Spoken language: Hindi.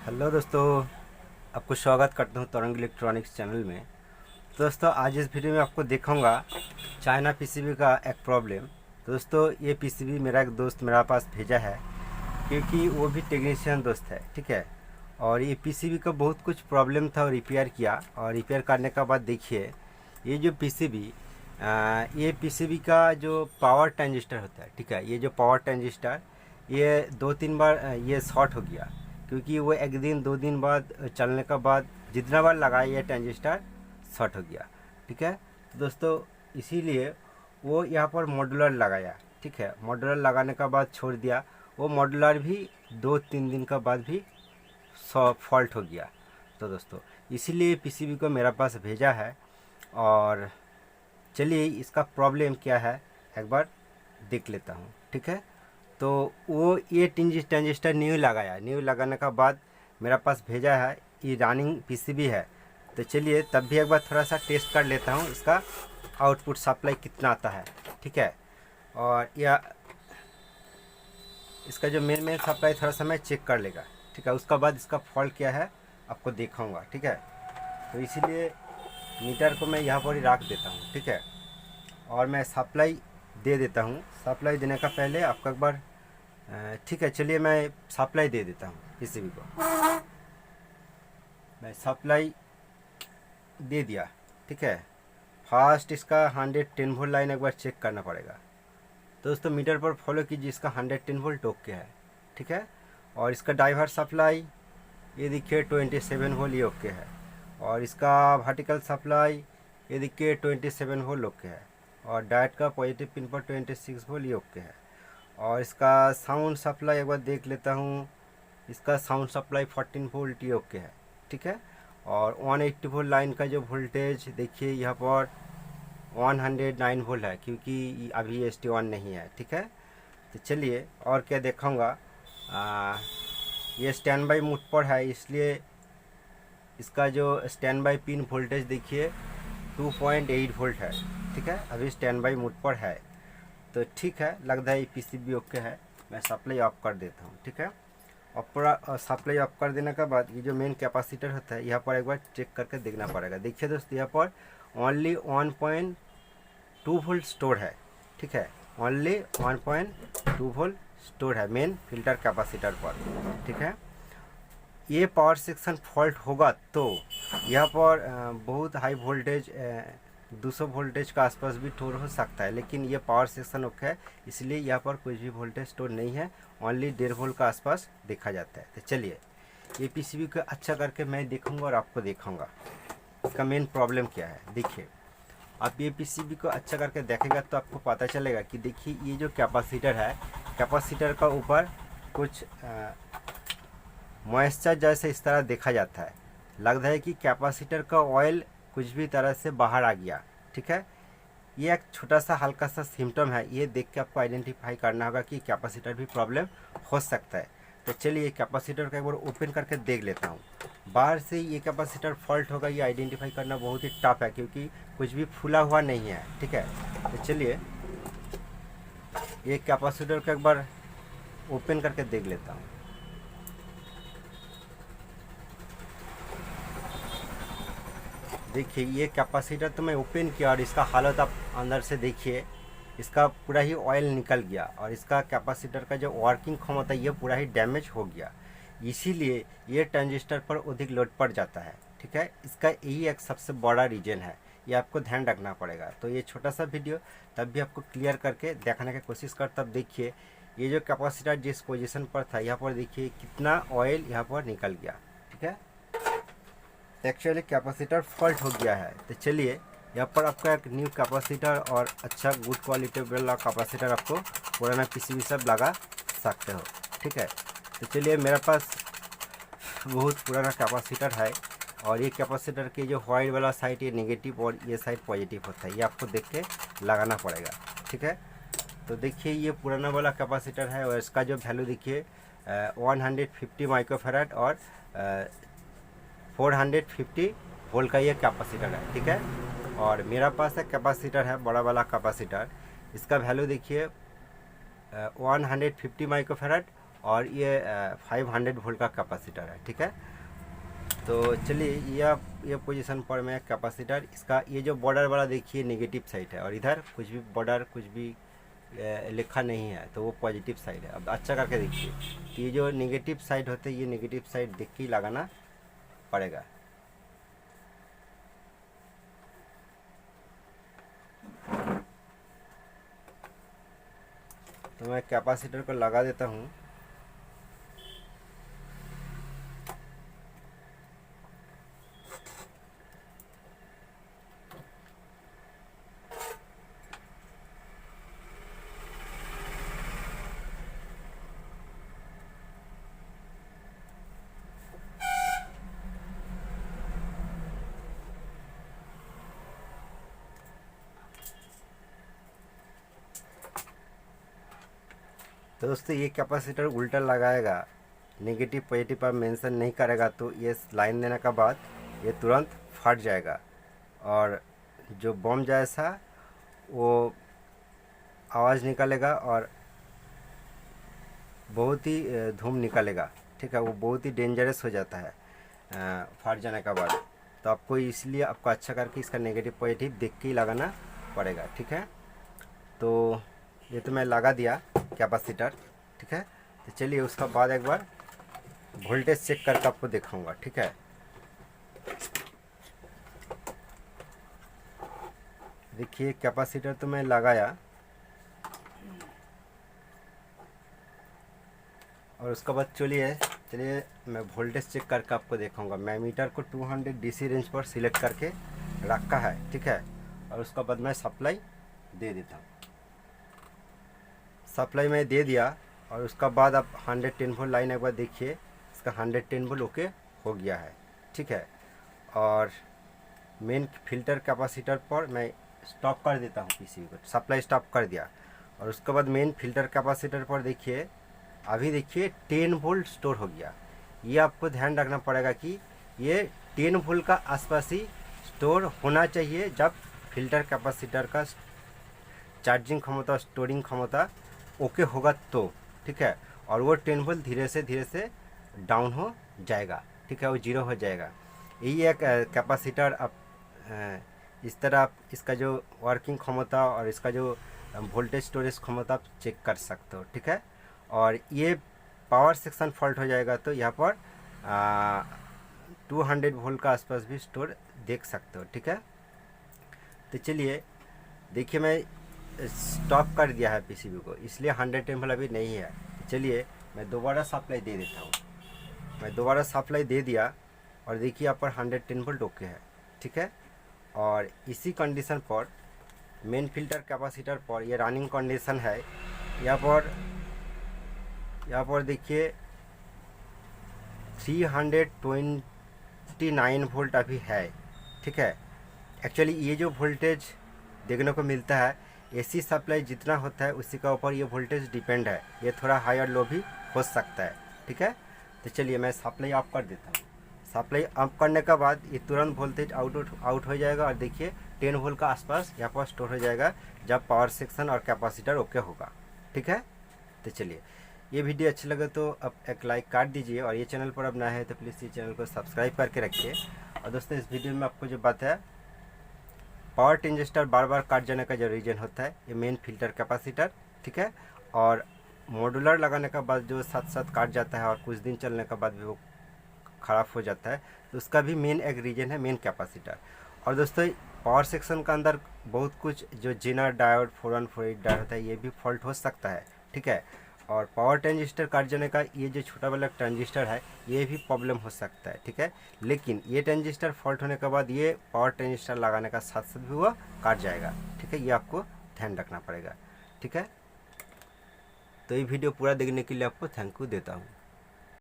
हेलो दोस्तों, आपको स्वागत करता हूँ तरंग इलेक्ट्रॉनिक्स चैनल में। तो दोस्तों, आज इस वीडियो में आपको दिखाऊंगा चाइना पीसीबी का एक प्रॉब्लम। तो दोस्तों, ये पीसीबी मेरा एक दोस्त मेरे पास भेजा है, क्योंकि वो भी टेक्नीशियन दोस्त है, ठीक है। और ये पीसीबी का बहुत कुछ प्रॉब्लम था और रिपेयर किया, और रिपेयर करने के बाद देखिए ये जो पीसीबी ये पीसीबी का जो पावर ट्रांजिस्टर होता है, ठीक है, ये जो पावर ट्रांजिस्टर ये 2-3 बार ये शॉर्ट हो गया, क्योंकि वो एक दिन 2 दिन बाद चलने के बाद जितना बार लगाया ये ट्रांजिस्टर शॉर्ट हो गया, ठीक है। तो दोस्तों, इसीलिए वो यहाँ पर मॉड्यूलर लगाया, ठीक है। मॉड्यूलर लगाने का बाद छोड़ दिया, वो मॉड्यूलर भी 2-3 दिन का बाद भी फॉल्ट हो गया। तो दोस्तों, इसीलिए पीसीबी को मेरे पास भेजा है, और चलिए इसका प्रॉब्लम क्या है एक बार देख लेता हूँ, ठीक है। तो वो ये ट्रांजिस्टर न्यू लगाया, न्यू लगाने का बाद मेरा पास भेजा है, ये रनिंग पीसीबी है। तो चलिए तब भी एक बार थोड़ा सा टेस्ट कर लेता हूँ इसका आउटपुट सप्लाई कितना आता है, ठीक है। और या इसका जो मेन सप्लाई थोड़ा सा मैं चेक कर लेगा, ठीक है। उसका बाद इसका फॉल्ट क्या है आपको दिखाऊंगा, ठीक है। तो इसीलिए मीटर को मैं यहाँ पर ही रख देता हूँ, ठीक है। और मैं सप्लाई दे देता हूँ। सप्लाई देने का पहले आपका एक बार ठीक है, चलिए मैं सप्लाई दे देता हूँ पीसीबी को। मैं सप्लाई दे दिया, ठीक है। फास्ट इसका 110 वोल्ट लाइन एक बार चेक करना पड़ेगा। दोस्तों, मीटर पर फॉलो कीजिए, इसका 110 वोल्ट ओके है, ठीक है। और इसका ड्राइवर सप्लाई ये देखिए 27 वोल्ट ये ओके है। और इसका वर्टिकल सप्लाई ये देखिए 27 वोल्ट ओके है। और डायट का पॉजिटिव पिन पर 26 वोल्ट ये ओके है। और इसका साउंड सप्लाई एक बार देख लेता हूँ, इसका साउंड सप्लाई 14 वोल्ट ये ओके है, ठीक है। और 180 वोल्ट लाइन का जो वोल्टेज देखिए यहाँ पर 109 वोल्ट है, क्योंकि अभी ST ऑन नहीं है, ठीक है। तो चलिए और क्या दिखाऊंगा। ये स्टैंड बाई मोड पर है, इसलिए इसका जो स्टैंड बाई पिन वोल्टेज देखिए 2.8 वोल्ट है, ठीक है। अभी स्टैंड बाई मोड पर है, तो ठीक है, लगता है ये पीसीबी ओके है। मैं सप्लाई ऑफ कर देता हूँ, ठीक है। और पूरा सप्लाई ऑफ कर देने के बाद ये जो मेन कैपेसिटर होता है यहाँ पर एक बार चेक करके देखना पड़ेगा। देखिए दोस्तों, यहाँ पर ओनली 1.2 वोल्ट स्टोर है, ठीक है। ओनली 1.2 वोल्ट स्टोर है मेन फिल्टर कैपेसिटर पर, ठीक है। ये पावर सेक्शन फॉल्ट होगा तो यहाँ पर बहुत हाई वोल्टेज 200 वोल्टेज का आसपास भी स्टोर हो सकता है, लेकिन ये पावर सेक्शन ओके है, इसलिए यहाँ पर कुछ भी वोल्टेज स्टोर नहीं है। ओनली 1.5 वोल्ट का आसपास देखा जाता है। तो चलिए ये पीसीबी को अच्छा करके मैं देखूंगा और आपको दिखाऊंगा इसका मेन प्रॉब्लम क्या है। देखिए, आप ये पीसीबी को अच्छा करके देखेगा तो आपको पता चलेगा कि देखिए ये जो कैपेसिटर है, कैपेसिटर का ऊपर कुछ मॉइस्चर जैसे इस तरह देखा जाता है। लगता है कि कैपेसिटर का ऑयल कुछ भी तरह से बाहर आ गया, ठीक है। ये एक छोटा सा हल्का सा सिम्टम है, ये देख के आपको आइडेंटिफाई करना होगा कि कैपेसिटर भी प्रॉब्लम हो सकता है। तो चलिए कैपेसिटर का एक बार ओपन करके देख लेता हूँ। बाहर से ये कैपेसिटर फॉल्ट होगा ये आइडेंटिफाई करना बहुत ही टफ है, क्योंकि कुछ भी फूला हुआ नहीं है, ठीक है। तो चलिए ये कैपेसिटर का एक बार ओपन करके देख लेता हूँ। देखिए ये कैपेसिटर तो मैं ओपन किया और इसका हालत आप अंदर से देखिए, इसका पूरा ही ऑयल निकल गया और इसका कैपेसिटर का जो वर्किंग क्षमता है ये पूरा ही डैमेज हो गया। इसीलिए ये ट्रांजिस्टर पर अधिक लोड पड़ जाता है, ठीक है। इसका यही एक सबसे बड़ा रीजन है, ये आपको ध्यान रखना पड़ेगा। तो ये छोटा सा वीडियो तब भी आपको क्लियर करके दिखाने की कोशिश कर। तब देखिए ये जो कैपेसिटर जिस पोजीशन पर था यहाँ पर देखिए कितना ऑयल यहाँ पर निकल गया, ठीक है। एक्चुअली कैपेसिटर फॉल्ट हो गया है। तो चलिए यहाँ पर आपका एक न्यू कैपेसिटर और अच्छा गुड क्वालिटी वाला कैपेसिटर आपको पुराना पीसीबी सब लगा सकते हो, ठीक है। तो चलिए मेरे पास बहुत पुराना कैपेसिटर है, और ये कैपेसिटर की जो वाइट वाला साइड ये नेगेटिव और ये साइड पॉजिटिव होता है, ये आपको देख के लगाना पड़ेगा, ठीक है। तो देखिए ये पुराना वाला कैपेसिटर है और इसका जो वैल्यू देखिए 150 माइक्रोफैराड और 450 वोल्ट का ये कैपेसिटर है, ठीक है। और मेरा पास एक कैपेसिटर है बड़ा वाला कैपेसिटर, इसका वैल्यू देखिए 150 माइक्रोफैराड और ये 500 वोल्ट का कैपेसिटर है, ठीक है। तो चलिए ये पोजीशन पर मैं कैपेसिटर, इसका ये जो बॉर्डर वाला देखिए नेगेटिव साइड है, और इधर कुछ भी बॉर्डर कुछ भी लिखा नहीं है, तो वो पॉजिटिव साइड है। अब अच्छा करके देखिए कि ये जो नेगेटिव साइड होते हैं, ये नेगेटिव साइड देख के ही लगाना पड़ेगा। तो मैं कैपेसिटर को लगा देता हूँ। तो दोस्तों ये कैपेसिटर उल्टा लगाएगा, नेगेटिव पॉजिटिव पर मेंशन नहीं करेगा, तो ये लाइन देने के बाद ये तुरंत फट जाएगा, और जो बम जैसा वो आवाज़ निकलेगा और बहुत ही धूम निकलेगा, ठीक है। वो बहुत ही डेंजरस हो जाता है फट जाने के बाद। तो आपको इसलिए आपको अच्छा करके इसका नेगेटिव पॉजिटिव देख के ही लगाना पड़ेगा, ठीक है। तो ये तो मैं लगा दिया कैपेसिटर, ठीक है। तो चलिए उसका बाद एक बार वोल्टेज चेक करके आपको दिखाऊंगा, ठीक है। देखिए कैपेसिटर तो मैं लगाया, और उसका बाद चलिए मैं वोल्टेज चेक करके आपको दिखाऊंगा। मैं मीटर को 200 DC रेंज पर सिलेक्ट करके रखा है, ठीक है। और उसका बाद मैं सप्लाई दे देता हूँ। सप्लाई मैं दे दिया, और उसका बाद आप 110 वोल्ट लाइन एक बार देखिए, इसका 110 वोल्ट ओके हो गया है, ठीक है। और मेन फिल्टर कैपेसिटर पर मैं स्टॉप कर देता हूँ पीसीबी को, सप्लाई स्टॉप कर दिया। और उसके बाद मेन फिल्टर कैपेसिटर पर देखिए, अभी देखिए 10 वोल्ट स्टोर हो गया। ये आपको ध्यान रखना पड़ेगा कि ये 10 वोल्ट का आसपास ही स्टोर होना चाहिए जब फिल्टर कैपेसिटर का चार्जिंग क्षमता, स्टोरिंग क्षमता ओके होगा तो, ठीक है। और वो 10 वोल्ट धीरे से डाउन हो जाएगा, ठीक है, वो जीरो हो जाएगा। यही एक कैपेसिटर आप इस तरह आप इसका जो वर्किंग क्षमता और इसका जो वोल्टेज स्टोरेज क्षमता आप चेक कर सकते हो, ठीक है। और ये पावर सेक्शन फॉल्ट हो जाएगा तो यहाँ पर 200 वोल्ट का आसपास भी स्टोर देख सकते हो, ठीक है। तो चलिए देखिए मैं स्टॉप कर दिया है पीसीबी को, इसलिए 110 वोल्ट अभी नहीं है। चलिए मैं दोबारा सप्लाई दे देता हूँ। मैं दोबारा सप्लाई दे दिया, और देखिए यहाँ पर 110 वोल्ट ओके है, ठीक है। और इसी कंडीशन पर मेन फिल्टर कैपेसिटर पर ये रनिंग कंडीशन है। यहाँ पर देखिए 329 वोल्ट अभी है, ठीक है। एक्चुअली ये जो वोल्टेज देखने को मिलता है, एसी सप्लाई जितना होता है उसी का ऊपर ये वोल्टेज डिपेंड है। ये थोड़ा हाई और लो भी हो सकता है, ठीक है। तो चलिए मैं सप्लाई ऑफ कर देता हूँ। सप्लाई ऑफ करने के बाद ये तुरंत वोल्टेज आउट हो जाएगा, और देखिए 10 वोल्ट का आसपास यहाँ पर स्टोर हो जाएगा जब पावर सेक्शन और कैपेसिटर ओके होगा, ठीक है। तो चलिए ये वीडियो अच्छी लगे तो अब एक लाइक काट दीजिए, और ये चैनल पर अब नया है तो प्लीज़ ये चैनल को सब्सक्राइब करके रखिए। और दोस्तों इस वीडियो में आपको जो बात है, पावर ट्रांजिस्टर बार बार काट जाने का जो रीज़न होता है, ये मेन फिल्टर कैपेसिटर, ठीक है। और मॉड्यूलर लगाने के बाद जो साथ काट जाता है और कुछ दिन चलने के बाद भी वो ख़राब हो जाता है, तो उसका भी मेन एक रीज़न है मेन कैपेसिटर। और दोस्तों पावर सेक्शन का अंदर बहुत कुछ जो जेनर डायोड 4148 डायोड होता है, ये भी फॉल्ट हो सकता है, ठीक है। और पावर ट्रांजिस्टर काट जाने का ये जो छोटा वाला ट्रांजिस्टर है, ये भी प्रॉब्लम हो सकता है, ठीक है। लेकिन ये ट्रांजिस्टर फॉल्ट होने के बाद ये पावर ट्रांजिस्टर लगाने का साथ साथ भी वो काट जाएगा, ठीक है। ये आपको ध्यान रखना पड़ेगा, ठीक है। तो ये वीडियो पूरा देखने के लिए आपको थैंक यू देता हूँ।